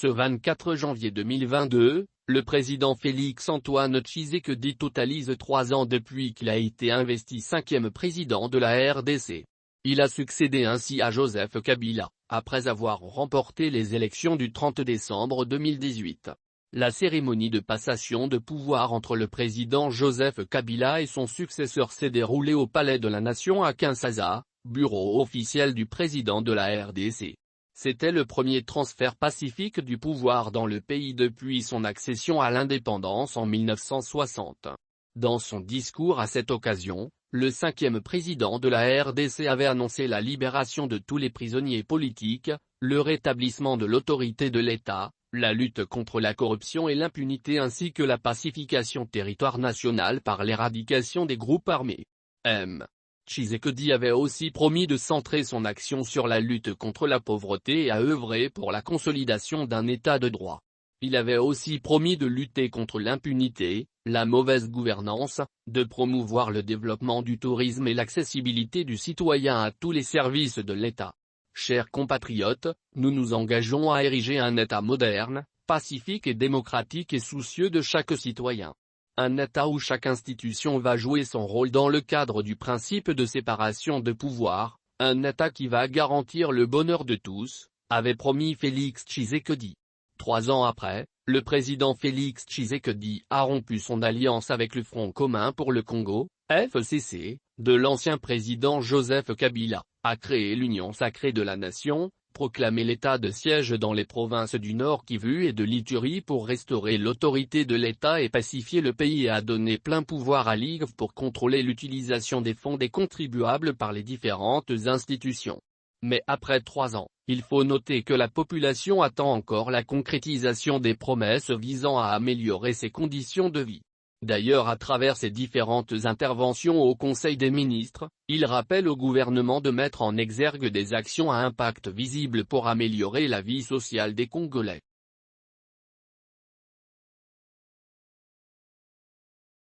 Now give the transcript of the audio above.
Ce 24 janvier 2022, le président Félix-Antoine Tshisekedi totalise 3 ans depuis qu'il a été investi 5e président de la RDC. Il a succédé ainsi à Joseph Kabila, après avoir remporté les élections du 30 décembre 2018. La cérémonie de passation de pouvoir entre le président Joseph Kabila et son successeur s'est déroulée au Palais de la Nation à Kinshasa, bureau officiel du président de la RDC. C'était le premier transfert pacifique du pouvoir dans le pays depuis son accession à l'indépendance en 1960. Dans son discours à cette occasion, le 5e président de la RDC avait annoncé la libération de tous les prisonniers politiques, le rétablissement de l'autorité de l'État, la lutte contre la corruption et l'impunité ainsi que la pacification territoire nationale par l'éradication des groupes armés. Tshisekedi avait aussi promis de centrer son action sur la lutte contre la pauvreté et à œuvrer pour la consolidation d'un état de droit. Il avait aussi promis de lutter contre l'impunité, la mauvaise gouvernance, de promouvoir le développement du tourisme et l'accessibilité du citoyen à tous les services de l'État. Chers compatriotes, nous nous engageons à ériger un État moderne, pacifique et démocratique et soucieux de chaque citoyen. Un État où chaque institution va jouer son rôle dans le cadre du principe de séparation de pouvoir, un État qui va garantir le bonheur de tous, avait promis Félix Tshisekedi. 3 ans après, le président Félix Tshisekedi a rompu son alliance avec le Front commun pour le Congo, FCC, de l'ancien président Joseph Kabila, a créé l'Union sacrée de la nation, proclamé l'état de siège dans les provinces du Nord Kivu et de l'Ituri pour restaurer l'autorité de l'État et pacifier le pays et a donné plein pouvoir à l'IGF pour contrôler l'utilisation des fonds des contribuables par les différentes institutions. Mais après 3 ans, il faut noter que la population attend encore la concrétisation des promesses visant à améliorer ses conditions de vie. D'ailleurs à travers ses différentes interventions au Conseil des ministres, il rappelle au gouvernement de mettre en exergue des actions à impact visible pour améliorer la vie sociale des Congolais.